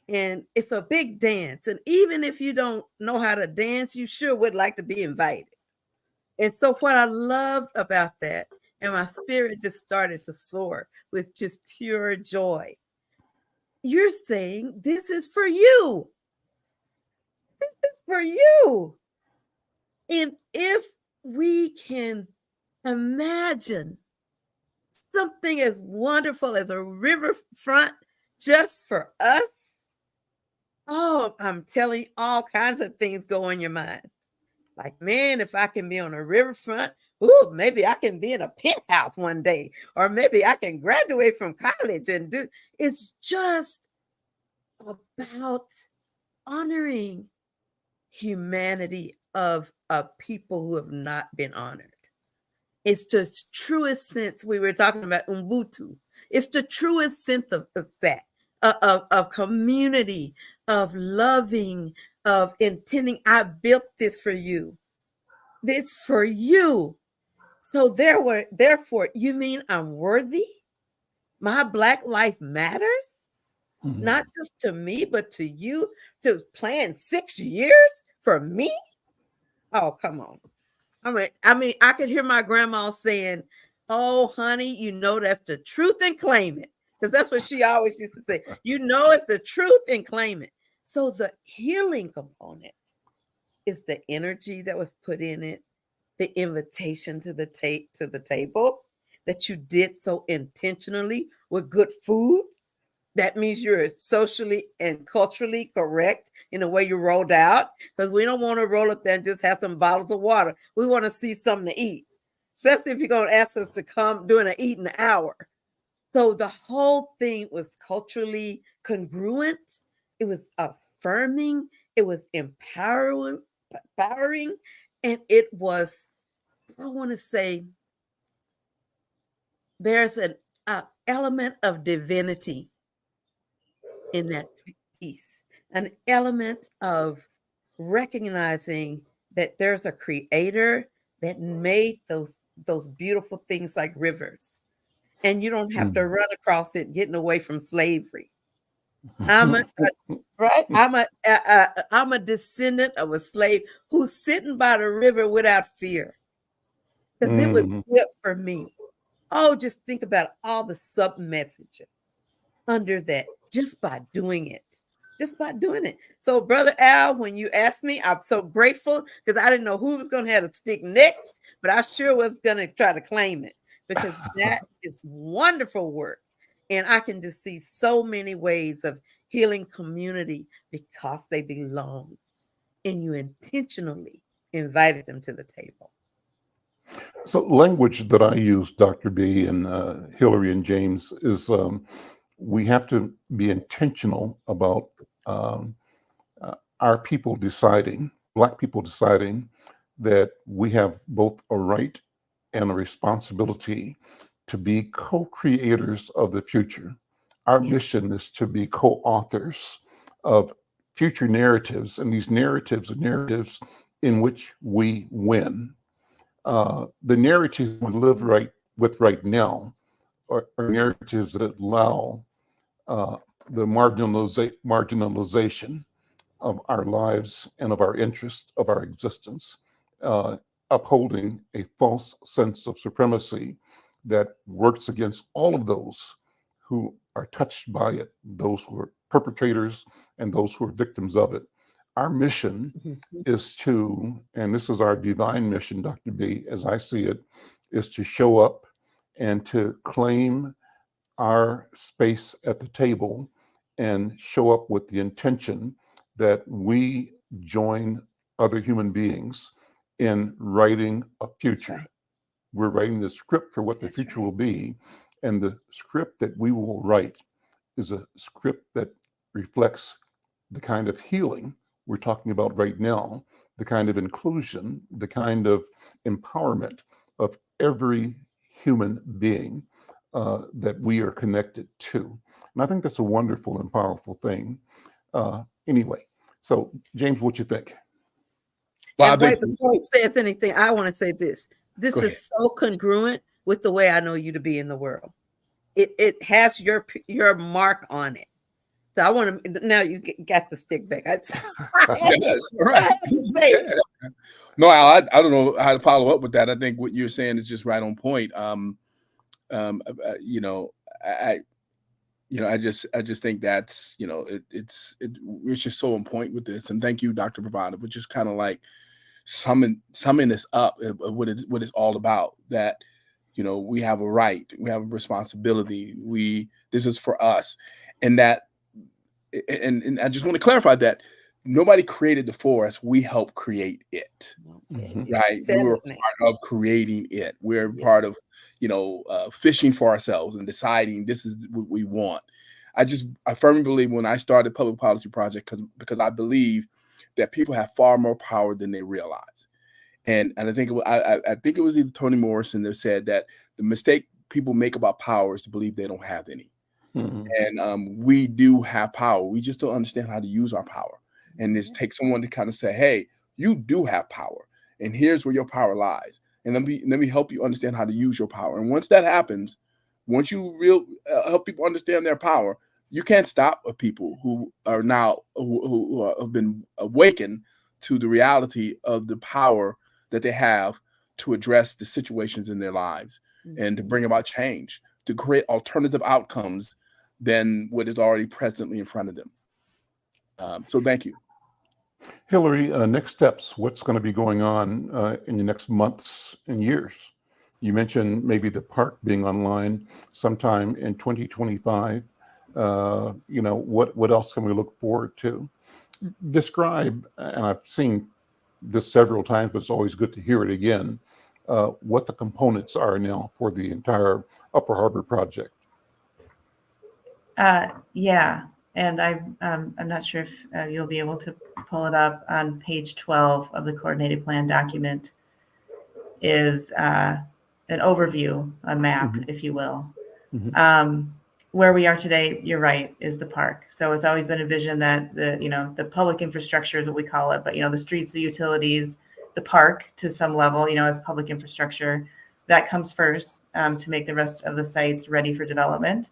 and it's a big dance. And even if you don't know how to dance, you sure would like to be invited. And so what I loved about that, and my spirit just started to soar with just pure joy. You're saying this is for you. This is for you. And if we can imagine something as wonderful as a riverfront just for us, oh, I'm telling you, all kinds of things go in your mind. Like, man, if I can be on a riverfront, ooh, maybe I can be in a penthouse one day, or maybe I can graduate from college and do. It's just about honoring humanity of a people who have not been honored. It's the truest sense. We were talking about Ubuntu. It's the truest sense of that, of community, of loving, of intending. I built this for you. It's for you. So therefore, you mean I'm worthy? My Black life matters, not just to me, but to you. To plan 6 years for me? Oh, come on. I mean, I could hear my grandma saying, "Oh, honey, you know that's the truth and claim it." Because that's what she always used to say. You know it's the truth and claim it. So the healing component is the energy that was put in it, the invitation to the table that you did so intentionally with good food. That means you're socially and culturally correct in the way you rolled out, because we don't want to roll up there and just have some bottles of water. We want to see something to eat, especially if you're going to ask us to come during an eating hour. So the whole thing was culturally congruent. It was affirming. It was empowering, and it was, I want to say, there's an element of divinity in that piece, an element of recognizing that there's a creator that made those beautiful things like rivers, and you don't have to run across it getting away from slavery. I'm a right. I'm a descendant of a slave who's sitting by the river without fear because it was good for me. Oh, just think about all the sub messages under that just by doing it. Just by doing it. So, Brother Al, when you asked me, I'm so grateful because I didn't know who was going to have a stick next, but I sure was going to try to claim it because that is wonderful work. And I can just see so many ways of healing community because they belong and you intentionally invited them to the table. So language that I use, Dr. B and Hillary and James, is we have to be intentional about our people deciding, Black people deciding that we have both a right and a responsibility to be co-creators of the future. Our mission is to be co-authors of future narratives, and these narratives are narratives in which we win. The narratives we live with right now are narratives that allow the marginalization of our lives and of our interests, of our existence, upholding a false sense of supremacy that works against all of those who are touched by it, those who are perpetrators and those who are victims of it. Our mission is to, and this is our divine mission, Dr. B, as I see it, is to show up and to claim our space at the table and show up with the intention that we join other human beings in writing a future. right. We're writing the script for what the That's future right. will be. And the script that we will write is a script that reflects the kind of healing we're talking about right now, the kind of inclusion, the kind of empowerment of every human being that we are connected to. And I think that's a wonderful and powerful thing. Anyway, so James, what you think? Well, I And wait, think, before he says anything, I want to say this. This Go is so congruent with the way I know you to be in the world. It has your mark on it. So I want to, now you got the stick back. yes, I right. had to say it. No, Al, I don't know how to follow up with that. I think what you're saying is just right on point. You know, I just think that's, it's just so on point with this. And thank you, Dr. Bravada, but just kind of like summing this up of what it's all about. That, we have a right, we have a responsibility. This is for us, and that, and I just want to clarify that nobody created the forest. We help create it. Right? We were part of creating it. We're part of, fishing for ourselves and deciding this is what we want. I firmly believe when I started Public Policy Project, because I believe that people have far more power than they realize. And I think I think it was either Toni Morrison that said that the mistake people make about power is to believe they don't have any. And we do have power. We just don't understand how to use our power. And it takes someone to kind of say, hey, you do have power, and here's where your power lies. And let me help you understand how to use your power. And once that happens, once you help people understand their power, you can't stop people who are now who have been awakened to the reality of the power that they have to address the situations in their lives and to bring about change, to create alternative outcomes than what is already presently in front of them. So thank you. Hillary, next steps, what's going to be going on in the next months and years? You mentioned maybe the park being online sometime in 2025. What else can we look forward to? Describe, and I've seen this several times, but it's always good to hear it again, what the components are now for the entire Upper Harbor project. Yeah. And I'm not sure if you'll be able to pull it up. On page 12 of the coordinated plan document is an overview, a map, if you will. Where we are today, you're right, is the park. So it's always been a vision that the public infrastructure is what we call it, but the streets, the utilities, the park to some level, as public infrastructure, that comes first to make the rest of the sites ready for development.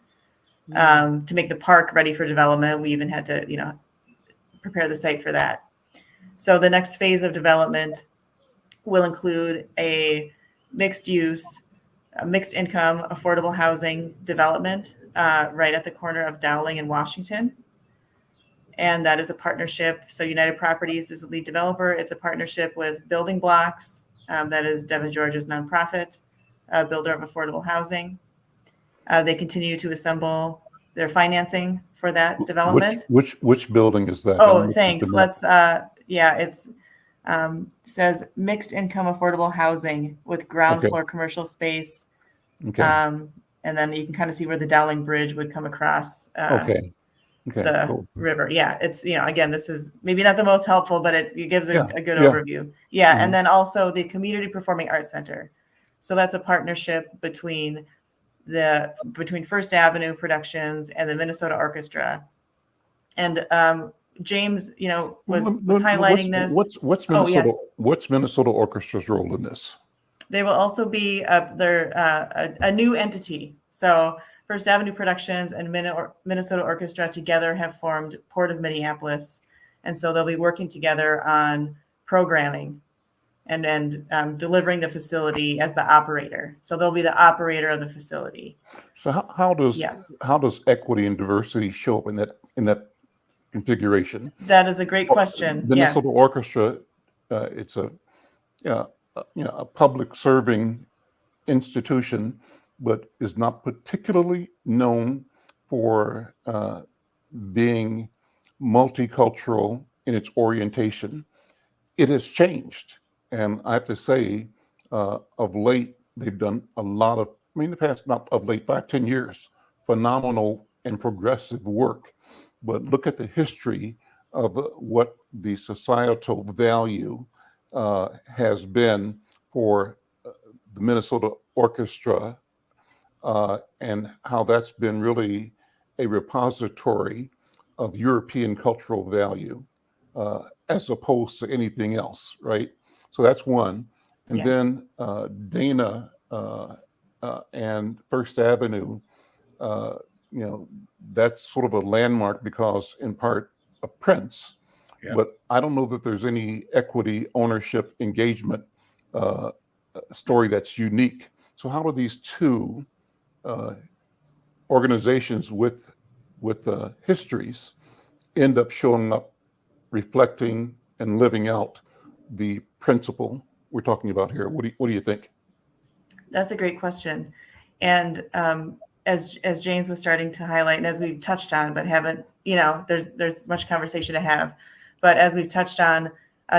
To make the park ready for development, we even had to, prepare the site for that. So the next phase of development will include a mixed use, mixed income, affordable housing development right at the corner of Dowling and Washington. And that is a partnership. So United Properties is the lead developer. It's a partnership with Building Blocks. That is Devin George's nonprofit, builder of affordable housing. They continue to assemble their financing for that development. Which building is that? Oh, thanks. Let's, it's says mixed income affordable housing with ground floor commercial space. Okay. And then you can kind of see where the Dowling Bridge would come across the river. Yeah, it's, again, this is maybe not the most helpful, but it gives a good overview. Yeah, and then also the Community Performing Arts Center. So that's a partnership between First Avenue Productions and the Minnesota Orchestra. And James, was highlighting this. What's Minnesota Orchestra's role in this? They will also be a new entity. So First Avenue Productions and Minnesota Orchestra together have formed Port of Minneapolis. And so they'll be working together on programming and delivering the facility as the operator. So they'll be the operator of the facility. So how does equity and diversity show up in that configuration? That is a great question. Minnesota Yes. Orchestra, it's a a public serving institution, but is not particularly known for being multicultural in its orientation. It has changed, and I have to say, of late they've done a lot of. I mean, the past not of late 5-10 years, phenomenal and progressive work. But look at the history of what the societal value has been for the Minnesota Orchestra and how that's been really a repository of European cultural value as opposed to anything else, right? So that's one. And Yeah. then Dana and First Avenue, that's sort of a landmark because in part of Prince, Yeah. but I don't know that there's any equity, ownership, engagement story that's unique. So how do these two organizations with histories end up showing up, reflecting and living out the principle we're talking about here? What do you think? That's a great question. And as James was starting to highlight, and as we've touched on, but haven't, there's much conversation to have. But as we've touched on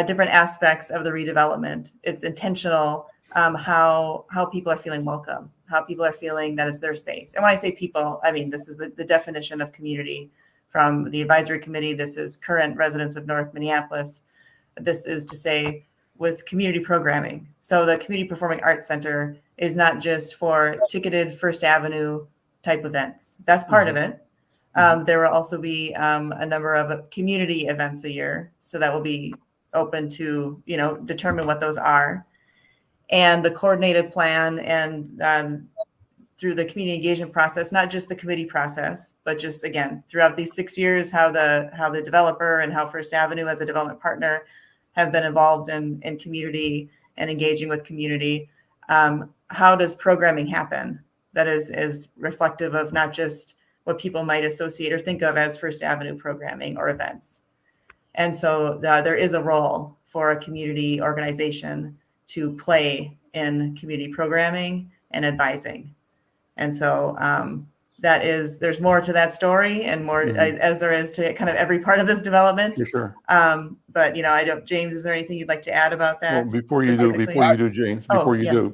different aspects of the redevelopment, it's intentional how people are feeling welcome, how people are feeling that it's their space. And when I say people, I mean, this is the definition of community from the advisory committee. This is current residents of North Minneapolis. This is to say with community programming. So the Community Performing Arts Center is not just for ticketed First Avenue type events. That's part of it. There will also be a number of community events a year. So that will be open to, determine what those are. And the coordinated plan and through the community engagement process, not just the committee process, but just again, throughout these 6 years, how the developer and how First Avenue as a development partner have been involved in community and engaging with community. How does programming happen that is reflective of not just what people might associate or think of as First Avenue programming or events? And so there is a role for a community organization to play in community programming and advising. And so there's more to that story and more as there is to kind of every part of this development. For sure. But James, is there anything you'd like to add about that? Well, before you do, James, Yes.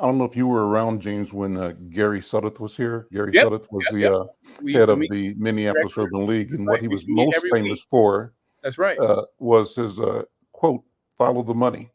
I don't know if you were around, James, when Gary Sudduth was here. Gary Yep. Sudduth was Yep. the head of the Minneapolis Urban League, and what he was most famous for That's right. was his quote, "Follow the money."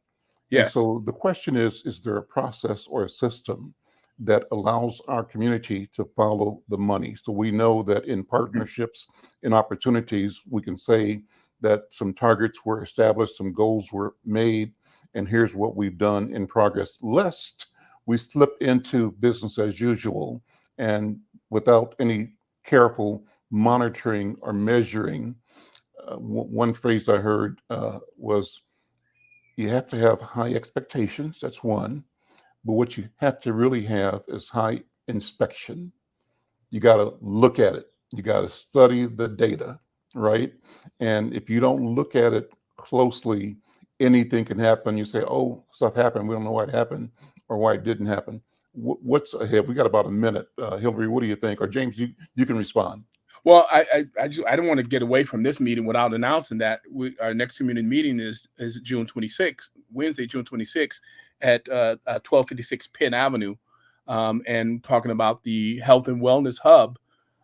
And Yes. so the question is there a process or a system that allows our community to follow the money? So we know that in partnerships and opportunities, we can say that some targets were established, some goals were made, and here's what we've done in progress, lest we slip into business as usual and without any careful monitoring or measuring. One phrase I heard was, you have to have high expectations. That's one. But what you have to really have is high inspection. You got to look at it. You got to study the data, right? And if you don't look at it closely, anything can happen. You say, oh, stuff happened. We don't know why it happened or why it didn't happen. What's ahead? We got about a minute. Hillary, what do you think? Or James, you can respond. Well, I don't want to get away from this meeting without announcing that our next community meeting is June 26th, Wednesday, June 26th at 1256 Penn Avenue, and talking about the health and wellness hub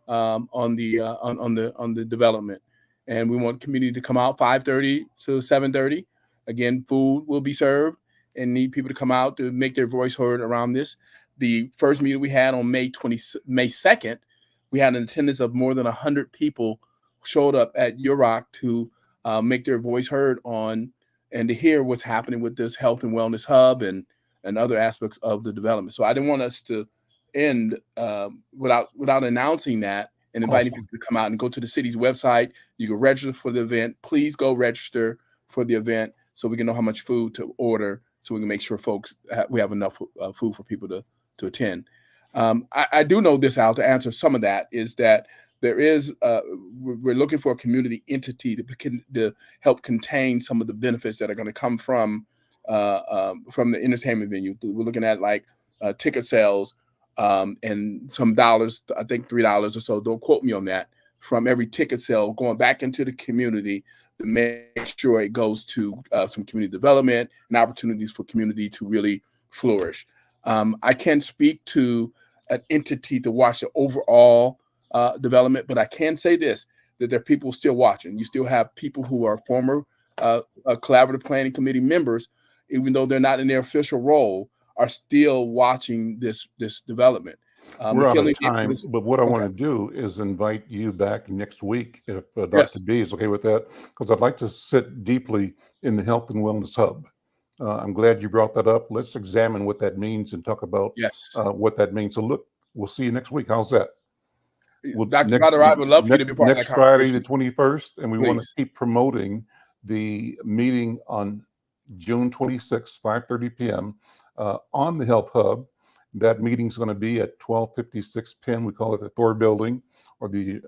on the development. And we want community to come out 5:30 to 7:30. Again, food will be served and need people to come out to make their voice heard around this. The first meeting we had on May 2nd, we had an attendance of more than 100 people showed up at UROC to make their voice heard on and to hear what's happening with this health and wellness hub and other aspects of the development. So I didn't want us to end without announcing that and inviting people to come out and go to the city's website. You can register for the event. Please go register for the event so we can know how much food to order so we can make sure folks we have enough food for people to attend. I do know this, Al, to answer some of that, is that there is we're looking for a community entity to help contain some of the benefits that are going to come from the entertainment venue. We're looking at like ticket sales and some dollars, I think $3 or so. Don't quote me on that. From every ticket sale going back into the community to make sure it goes to some community development and opportunities for community to really flourish. I can't speak to an entity to watch the overall development, but I can say this, that there are people still watching. You still have people who are former collaborative planning committee members, even though they're not in their official role, are still watching this development. We're out of time, but what I want to do is invite you back next week if Dr. Yes. B is okay with that, because I'd like to sit deeply in the Health and Wellness Hub. I'm glad you brought that up. Let's examine what that means and talk about what that means. So look, we'll see you next week. How's that? Dr. Potter, I would love for you to be part of that next Friday, the 21st, and we want to Please. keep promoting the meeting on June 26th, 5:30 p.m. On the Health Hub. That meeting's going to be at 1256 Penn. We call it the Thor Building or the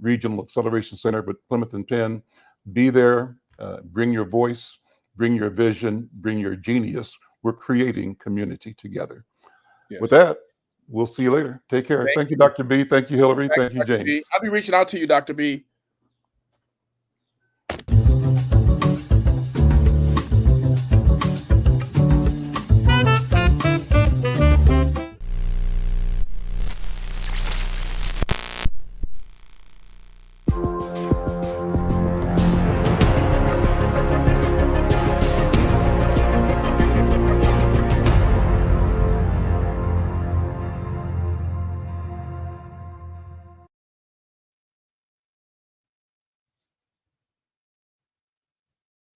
Regional Acceleration Center, but Plymouth and Penn. Be there, bring your voice, bring your vision, bring your genius. We're creating community together. Yes. With that, we'll see you later. Take care. Thank you, Dr. B. Thank you, Hillary. Thank you, Dr. James. B. I'll be reaching out to you, Dr. B.